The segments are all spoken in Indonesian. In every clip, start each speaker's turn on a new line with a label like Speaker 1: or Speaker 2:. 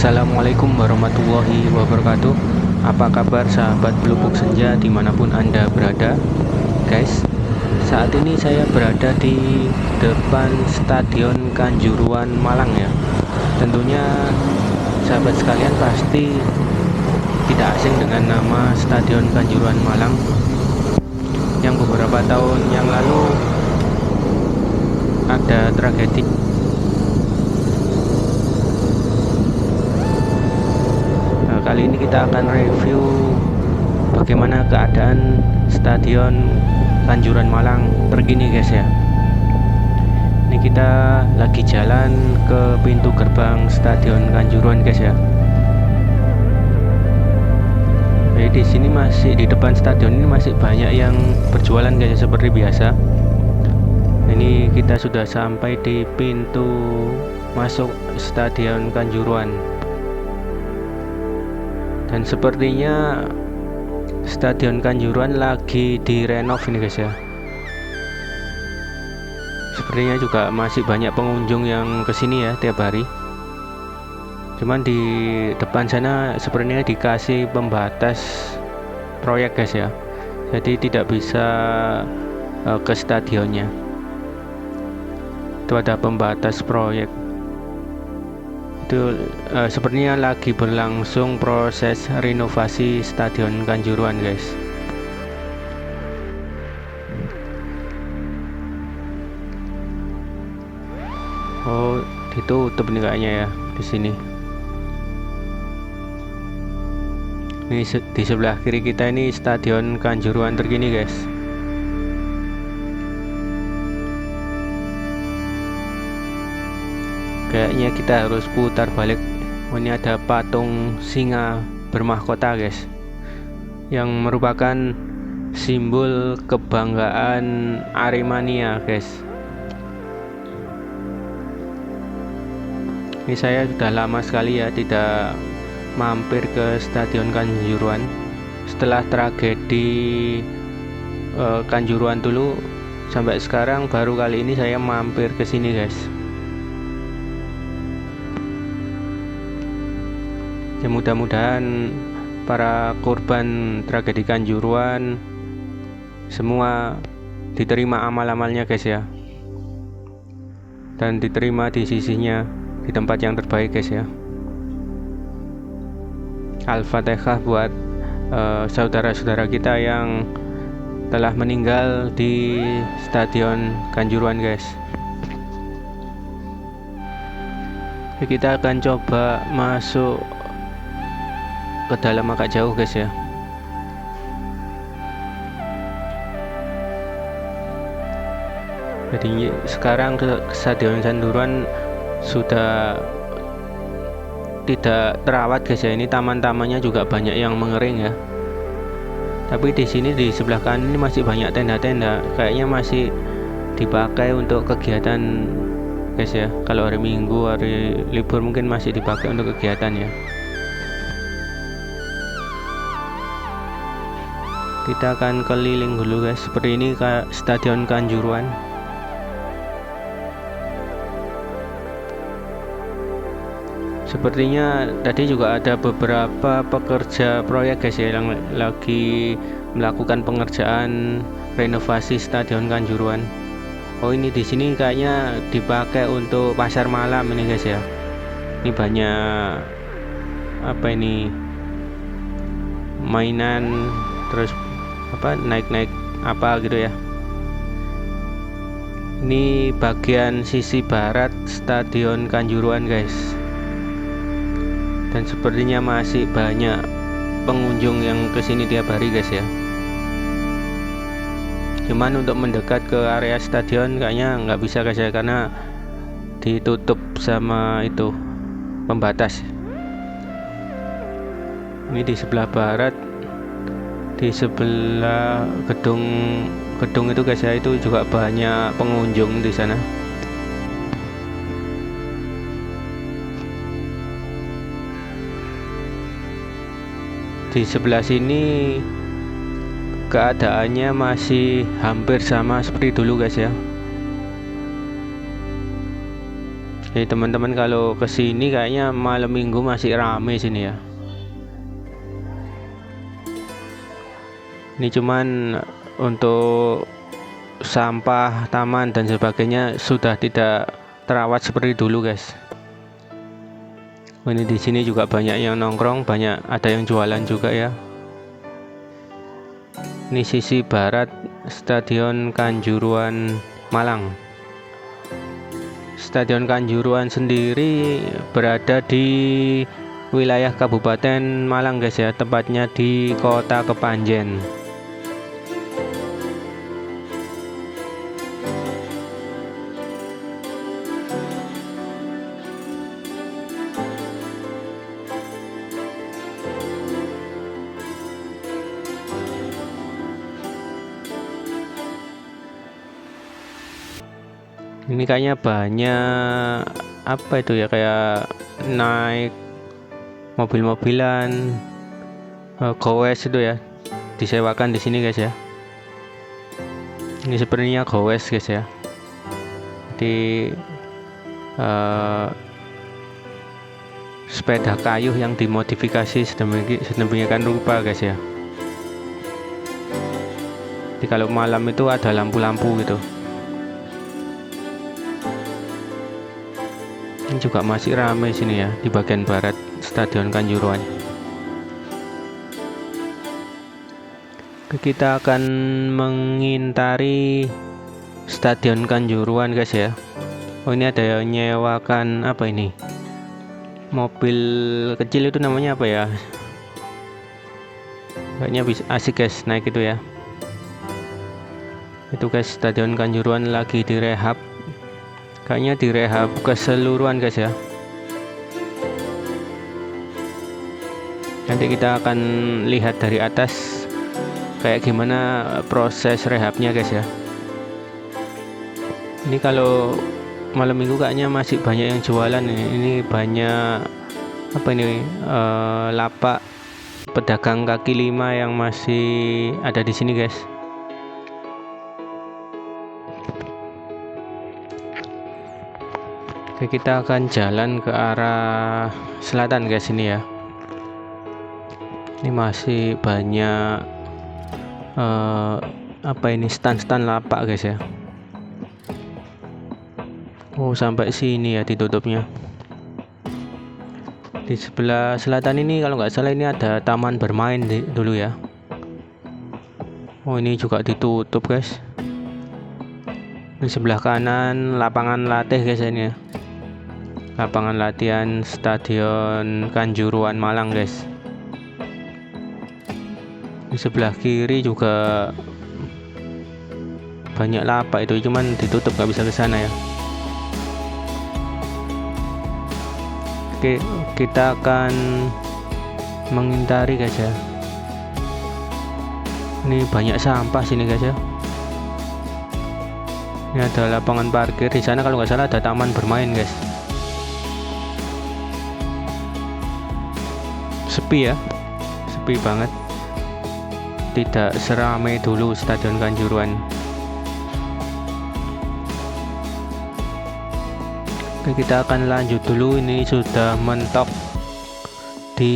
Speaker 1: Assalamualaikum warahmatullahi wabarakatuh. Apa kabar sahabat Pelupuk Senja dimanapun Anda berada? Guys, saat ini saya berada di depan Stadion Kanjuruhan Malang ya. Tentunya sahabat sekalian pasti tidak asing dengan nama Stadion Kanjuruhan Malang yang beberapa tahun yang lalu ada tragedi. Kali ini kita akan review bagaimana keadaan Stadion Kanjuruhan Malang terkini guys ya. Ini kita lagi jalan ke pintu gerbang Stadion Kanjuruhan guys ya. Jadi di sini masih di depan stadion ini masih banyak yang berjualan guys ya, seperti biasa. Ini kita sudah sampai di pintu masuk Stadion Kanjuruhan. Dan sepertinya Stadion Kanjuruhan lagi direnov ini guys ya. Sepertinya juga masih banyak pengunjung yang kesini ya tiap hari. Cuman di depan sana sepertinya dikasih pembatas proyek guys ya. Jadi tidak bisa ke stadionnya. Itu ada pembatas proyek. Itu sepertinya lagi berlangsung proses renovasi Stadion Kanjuruhan guys. Oh, ditutup nih kayaknya ya di sini. Ini di sebelah kiri kita ini Stadion Kanjuruhan terkini guys. Kayaknya kita harus putar balik. Oh, ini ada patung singa bermahkota guys, yang merupakan simbol kebanggaan Aremania guys. Ini saya sudah lama sekali ya tidak mampir ke Stadion Kanjuruhan. Setelah tragedi Kanjuruhan dulu sampai sekarang baru kali ini saya mampir ke sini guys. Ya, mudah-mudahan para korban tragedi Kanjuruhan semua diterima amal-amalnya guys ya, dan diterima di sisinya di tempat yang terbaik guys ya. Al-Fatihah buat saudara-saudara kita yang telah meninggal di Stadion Kanjuruhan guys. Kita akan coba masuk ke dalam agak jauh guys ya. Jadi sekarang ke Stadion Kanjuruhan sudah tidak terawat guys ya. Ini taman-tamannya juga banyak yang mengering ya. Tapi di sini di sebelah kanan ini masih banyak tenda-tenda. Kayaknya masih dipakai untuk kegiatan guys ya. Kalau hari Minggu, hari libur mungkin masih dipakai untuk kegiatan ya. Kita akan keliling dulu guys. Seperti ini ke Stadion Kanjuruhan. Sepertinya tadi juga ada beberapa pekerja proyek guys ya yang lagi melakukan pengerjaan renovasi Stadion Kanjuruhan. Oh, ini di sini kayaknya dipakai untuk pasar malam ini guys ya. Ini banyak apa ini, mainan, terus apa naik-naik apa gitu ya. Ini bagian sisi barat Stadion Kanjuruhan guys. Dan sepertinya masih banyak pengunjung yang kesini tiap hari guys ya. Cuman untuk mendekat ke area stadion kayaknya nggak bisa guys ya, karena ditutup sama itu pembatas. Ini di sebelah barat, di sebelah gedung itu guys ya, itu juga banyak pengunjung di sana. Di sebelah sini keadaannya masih hampir sama seperti dulu guys ya. Jadi teman-teman kalau kesini kayaknya malam minggu masih rame sini ya. Ini cuman untuk sampah, taman dan sebagainya sudah tidak terawat seperti dulu guys. Ini di sini juga banyak yang nongkrong, banyak ada yang jualan juga ya. Ini sisi barat Stadion Kanjuruhan Malang. Stadion Kanjuruhan sendiri berada di wilayah Kabupaten Malang guys ya, tepatnya di Kota Kepanjen. Ini kayaknya banyak apa itu ya, kayak naik mobil-mobilan, gowes itu ya, disewakan di sini guys ya. Ini sebenarnya gowes guys ya. Di sepeda kayu yang dimodifikasi sedemikian rupa guys ya. Jadi kalau malam itu ada lampu-lampu gitu. Ini juga masih ramai sini ya, di bagian barat Stadion Kanjuruhan. Kita akan mengintari Stadion Kanjuruhan guys ya. Oh, ini ada yang nyewakan apa ini, mobil kecil itu namanya apa ya, kayaknya bisa asik guys naik itu ya. Itu guys, Stadion Kanjuruhan lagi direhab. Kayaknya direhab keseluruhan guys ya. Nanti kita akan lihat dari atas kayak gimana proses rehabnya guys ya. Ini kalau malam minggu kayaknya masih banyak yang jualan ini. Ini banyak apa ini, lapak pedagang kaki lima yang masih ada di sini guys. Oke, kita akan jalan ke arah selatan guys ini ya. Ini masih banyak apa ini, stand-stand lapak guys ya. Oh, sampai sini ya ditutupnya. Di sebelah selatan ini kalau nggak salah ini ada taman bermain dulu ya. Oh, ini juga ditutup guys. Di sebelah kanan lapangan latih guys ini ya. Lapangan latihan Stadion Kanjuruhan Malang guys. Di sebelah kiri juga banyak lapak itu, cuman ditutup nggak bisa ke sana ya. Oke, kita akan mengintari guys ya. Ini banyak sampah sini guys ya. Ini ada lapangan parkir, di sana kalau nggak salah ada taman bermain guys. Sepi ya, sepi banget, tidak seramai dulu Stadion Kanjuruhan. Oke, kita akan lanjut dulu. Ini sudah mentok di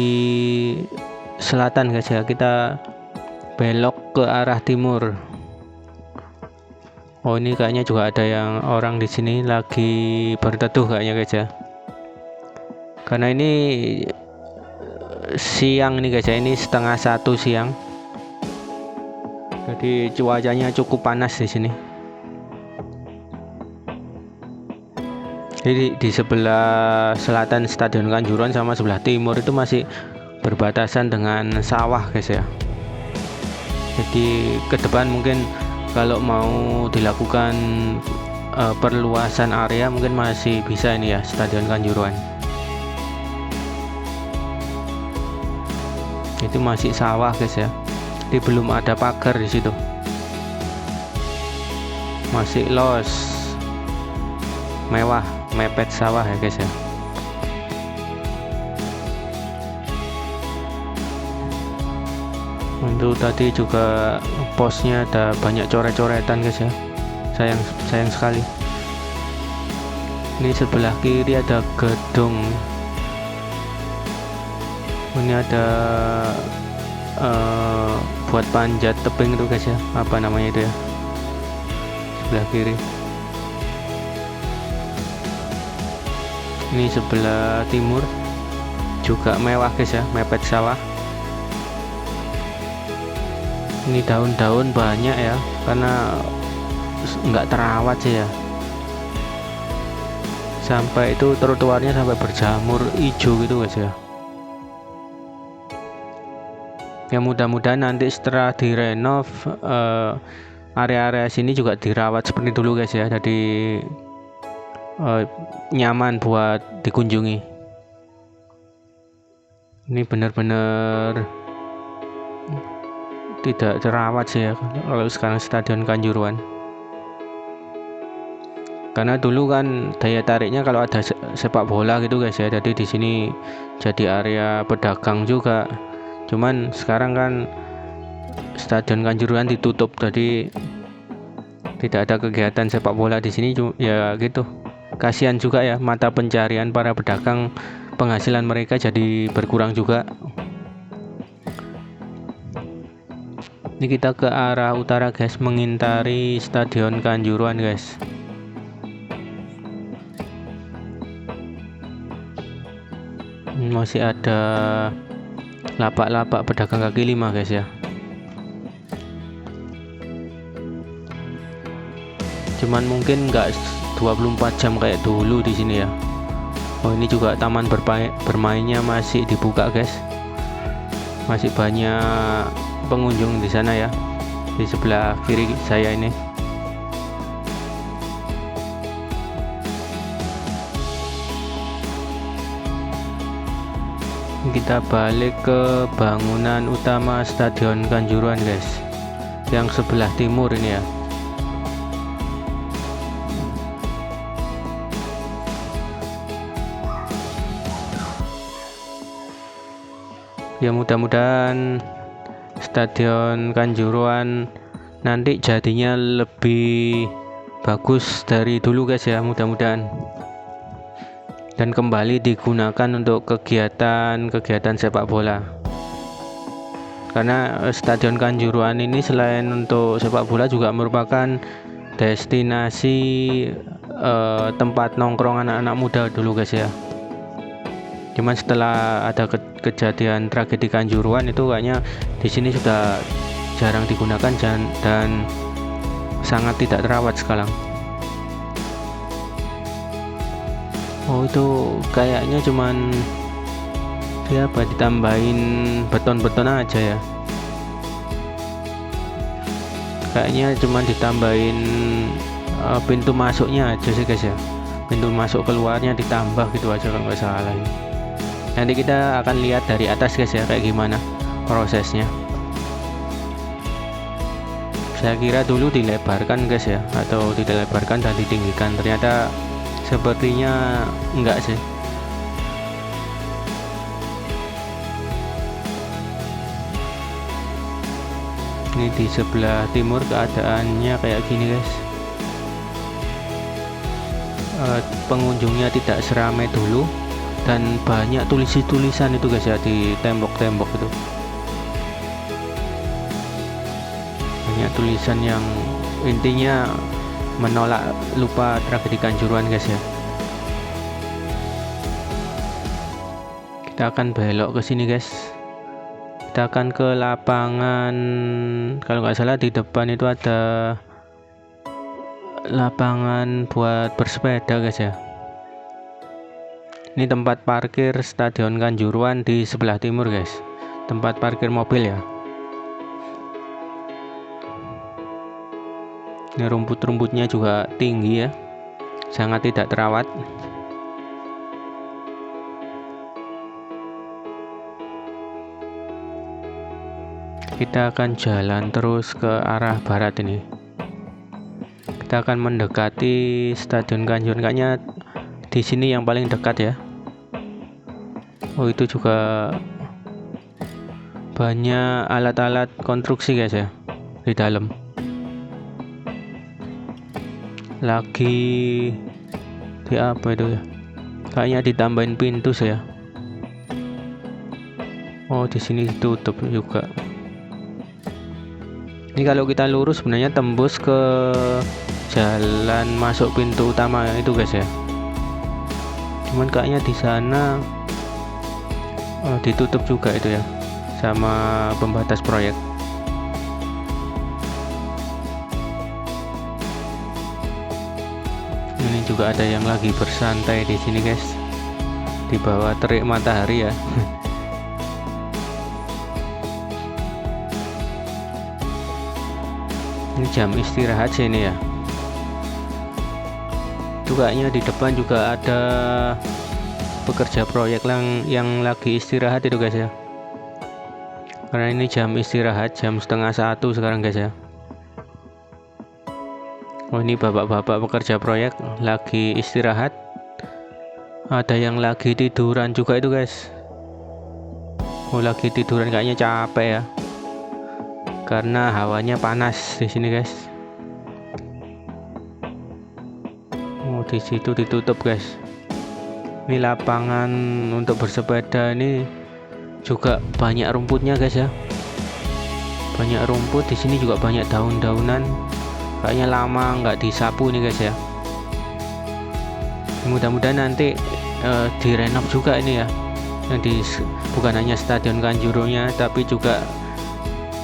Speaker 1: selatan guys ya, kita belok ke arah timur. Oh, ini kayaknya juga ada yang orang di sini lagi berteduh kayaknya guys ya, karena ini siang ini guys ya, ini 12:30 siang. Jadi cuacanya cukup panas di sini. Jadi di sebelah selatan Stadion Kanjuruhan sama sebelah timur itu masih berbatasan dengan sawah guys ya. Jadi ke depan mungkin kalau mau dilakukan perluasan area mungkin masih bisa ini ya, Stadion Kanjuruhan. Itu masih sawah guys ya. Jadi belum ada pagar di situ. Masih los, mewah, mepet sawah ya guys ya. Untuk tadi juga posnya ada banyak coret-coretan guys ya. Sayang sekali. Ini sebelah kiri ada gedung. Ini ada buat panjat tebing itu guys ya, apa namanya itu ya, sebelah kiri. Ini sebelah timur juga mewah guys ya, mepet sawah. Ini daun-daun banyak ya, karena nggak terawat sih ya. Sampai itu trotoarnya sampai berjamur hijau gitu guys ya. Ya mudah-mudahan nanti setelah direnov area-area sini juga dirawat seperti dulu guys ya, jadi nyaman buat dikunjungi. Ini benar-benar tidak terawat sih ya kalau sekarang Stadion Kanjuruhan. Karena dulu kan daya tariknya kalau ada sepak bola gitu guys ya, jadi di sini jadi area pedagang juga. Cuman sekarang kan Stadion Kanjuruhan ditutup, jadi tidak ada kegiatan sepak bola di sini ya gitu. Kasihan juga ya, mata pencarian para pedagang, penghasilan mereka jadi berkurang juga. Ini kita ke arah utara guys, mengintari Stadion Kanjuruhan guys. Masih ada lapak-lapak pedagang kaki lima guys ya. Cuman mungkin nggak 24 jam kayak dulu di sini ya. Oh, ini juga taman bermainnya masih dibuka guys. Masih banyak pengunjung di sana ya, di sebelah kiri saya ini. Kita balik ke bangunan utama Stadion Kanjuruhan guys, yang sebelah timur ini ya. Ya mudah-mudahan Stadion Kanjuruhan nanti jadinya lebih bagus dari dulu guys ya, mudah-mudahan, dan kembali digunakan untuk kegiatan sepak bola. Karena Stadion Kanjuruhan ini selain untuk sepak bola juga merupakan destinasi tempat nongkrong anak-anak muda dulu guys ya. Cuman setelah ada kejadian tragedi Kanjuruhan itu kayaknya di sini sudah jarang digunakan dan sangat tidak terawat sekarang. Oh, itu kayaknya cuman siapa ditambahin beton-beton aja ya. Kayaknya cuman ditambahin pintu masuknya aja sih guys ya. Pintu masuk keluarnya ditambah gitu aja kalau nggak salah. Nanti kita akan lihat dari atas guys ya, kayak gimana prosesnya. Saya kira dulu dilebarkan guys ya, atau tidak dilebarkan dan ditinggikan. Ternyata sepertinya enggak sih. Ini di sebelah timur keadaannya kayak gini guys. Pengunjungnya tidak seramai dulu, dan banyak tulisan itu guys ya di tembok-tembok itu. Banyak tulisan yang intinya menolak lupa tragedi Kanjuruhan guys ya. Kita akan belok ke sini guys. Kita akan ke lapangan, kalau nggak salah di depan itu ada lapangan buat bersepeda guys ya. Ini tempat parkir Stadion Kanjuruhan di sebelah timur guys, tempat parkir mobil ya. Ini rumput-rumputnya juga tinggi ya, sangat tidak terawat. Kita akan jalan terus ke arah barat ini. Kita akan mendekati Stadion Kanjuruhan, kayaknya di sini yang paling dekat ya. Oh, itu juga banyak alat-alat konstruksi guys ya di dalam. Lagi Di apa itu ya? Kayaknya ditambahin pintu saya. Oh, di sini ditutup juga. Ini kalau kita lurus sebenarnya tembus ke jalan masuk pintu utama itu guys ya. Cuman kayaknya di sana ditutup juga itu ya, sama pembatas proyek. Ini juga ada yang lagi bersantai di sini guys, di bawah terik matahari ya. Ini jam istirahat sini ya. Itu kayaknya di depan juga ada pekerja proyek yang lagi istirahat itu guys ya. Karena ini jam istirahat, jam 12:30 sekarang guys ya. Oh, ini bapak-bapak pekerja proyek lagi istirahat. Ada yang lagi tiduran juga itu guys. Oh, lagi tiduran, kayaknya capek ya. Karena hawanya panas di sini guys. Oh, di situ ditutup guys. Ini lapangan untuk bersepeda, ini juga banyak rumputnya guys ya. Banyak rumput di sini, juga banyak daun-daunan. Kayaknya lama nggak disapu nih guys ya. Mudah-mudahan nanti direnov juga ini ya. Bukan hanya Stadion Kanjurunya, tapi juga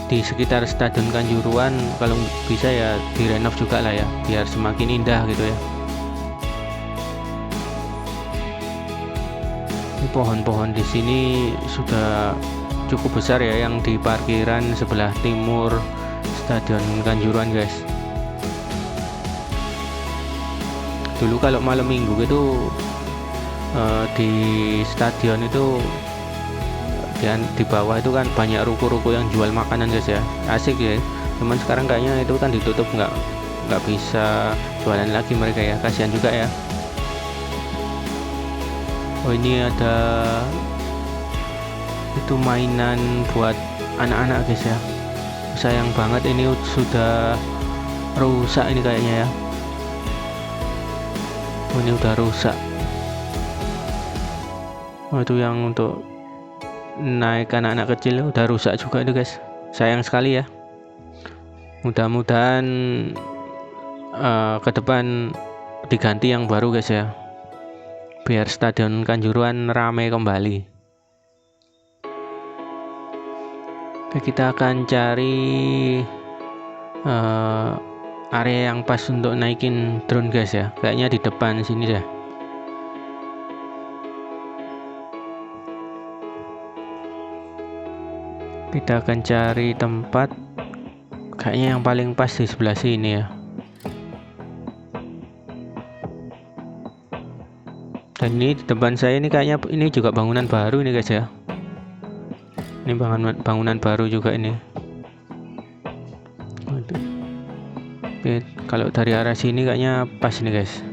Speaker 1: di sekitar Stadion Kanjuruan, kalau bisa ya direnov juga lah ya, biar semakin indah gitu ya. Ini pohon-pohon di sini sudah cukup besar ya, yang di parkiran sebelah timur Stadion Kanjuruan guys. Dulu kalau malam minggu itu di stadion itu di bawah itu kan banyak ruko-ruko yang jual makanan guys ya, asik ya. Cuman sekarang kayaknya itu kan ditutup, nggak bisa jualan lagi mereka ya, kasihan juga ya. Oh, ini ada itu mainan buat anak-anak guys ya. Sayang banget ini sudah rusak ini kayaknya ya. Oh, ini udah rusak. Oh, itu yang untuk naik anak-anak kecil udah rusak juga itu guys. Sayang sekali ya. Mudah-mudahan ke depan diganti yang baru guys ya, biar Stadion Kanjuruan ramai kembali. Oke, kita akan cari area yang pas untuk naikin drone guys ya. Kayaknya di depan sini deh. Kita akan cari tempat kayaknya yang paling pas di sebelah sini ya. Dan ini di depan saya ini kayaknya ini juga bangunan baru ini guys ya. Ini bangunan baru juga ini. Oke, kalau dari arah sini kayaknya pas nih guys.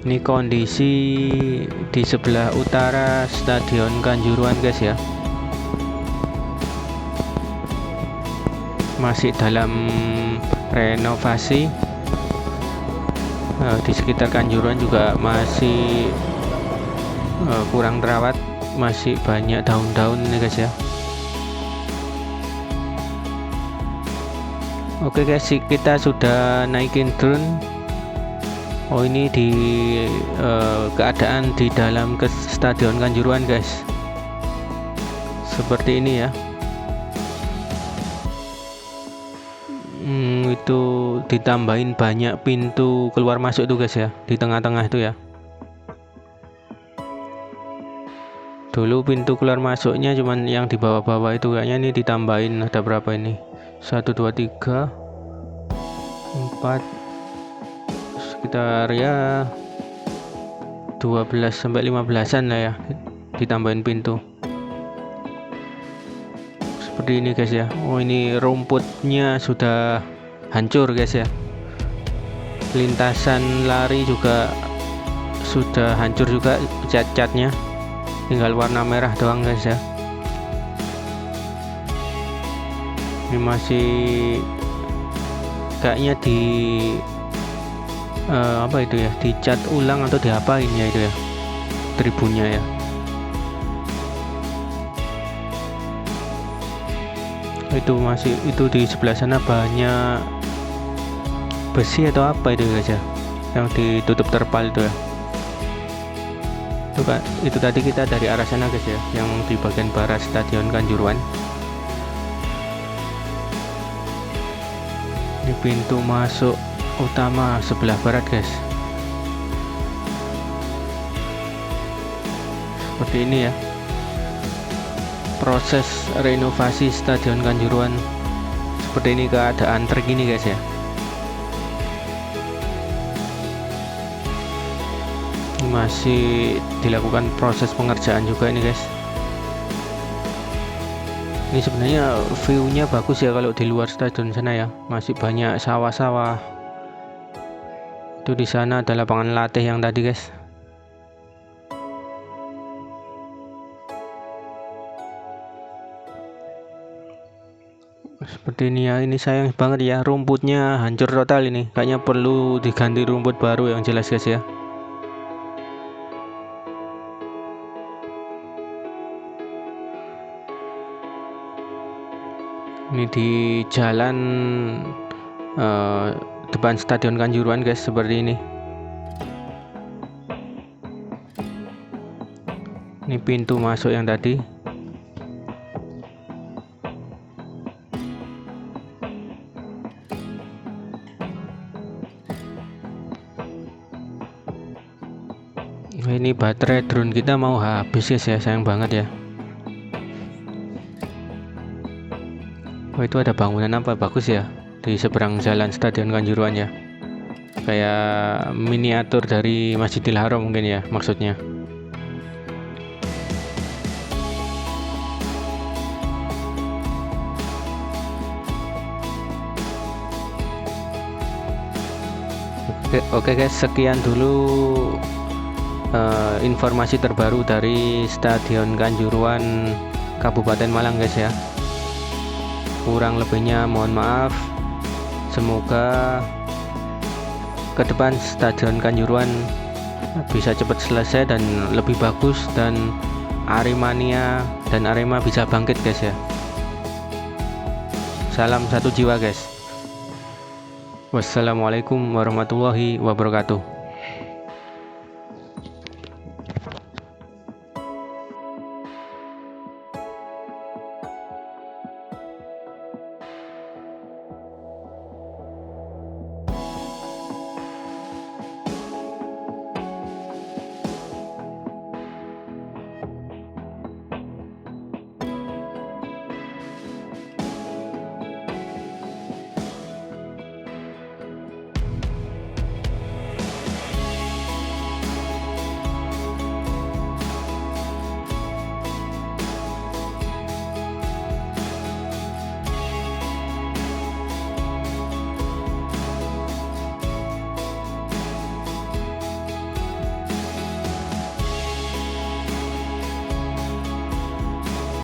Speaker 1: Ini kondisi di sebelah utara Stadion Kanjuruan guys ya. Masih dalam renovasi. Di sekitar Kanjuruan juga masih kurang terawat, masih banyak daun-daun nih guys ya. Oke guys, kita sudah naikin drone. Oh, ini di keadaan di dalam Stadion Kanjuruan guys, seperti ini ya. Itu ditambahin banyak pintu keluar masuk tuh guys ya, di tengah-tengah itu ya. Dulu pintu keluar masuknya cuman yang di bawah-bawah itu, kayaknya ini ditambahin ada berapa ini, 1 2 3 4, sekitar ya 12 sampai 15-an lah ya, ditambahin pintu seperti ini guys ya. Oh, ini rumputnya sudah hancur guys ya. Lintasan lari juga sudah hancur juga, cat-catnya tinggal warna merah doang guys ya. Ini masih kayaknya di apa itu ya, dicat ulang atau diapain ya itu ya tribunnya ya. Itu masih, itu di sebelah sana banyak besi atau apa itu guys ya, yang ditutup terpal itu ya. Itu kan, itu tadi kita dari arah sana guys ya, yang di bagian barat Stadion Kanjuruhan. Ini pintu masuk utama sebelah barat guys. Seperti ini ya proses renovasi Stadion Kanjuruhan. Seperti ini keadaan terkini guys ya. Masih dilakukan proses pengerjaan juga ini guys. Ini sebenarnya view-nya bagus ya kalau di luar stadion sana ya, masih banyak sawah-sawah. Itu di sana ada lapangan latih yang tadi guys. Seperti ini ya. Ini sayang banget ya, rumputnya hancur total ini. Kayaknya perlu diganti rumput baru yang jelas guys ya. Ini di jalan depan Stadion Kanjuruhan guys, seperti ini. Ini pintu masuk yang tadi. Ini baterai drone kita mau habis guys ya, sayang banget ya. Oh, itu ada bangunan apa bagus ya di seberang jalan Stadion Kanjuruhan ya, kayak miniatur dari Masjidil Haram mungkin ya maksudnya. Oke guys, sekian dulu informasi terbaru dari Stadion Kanjuruhan Kabupaten Malang guys ya. Kurang lebihnya mohon maaf. Semoga ke depan Stadion Kanjuruhan bisa cepat selesai dan lebih bagus, dan Aremania dan Arema bisa bangkit guys ya. Salam satu jiwa guys. Wassalamualaikum warahmatullahi wabarakatuh.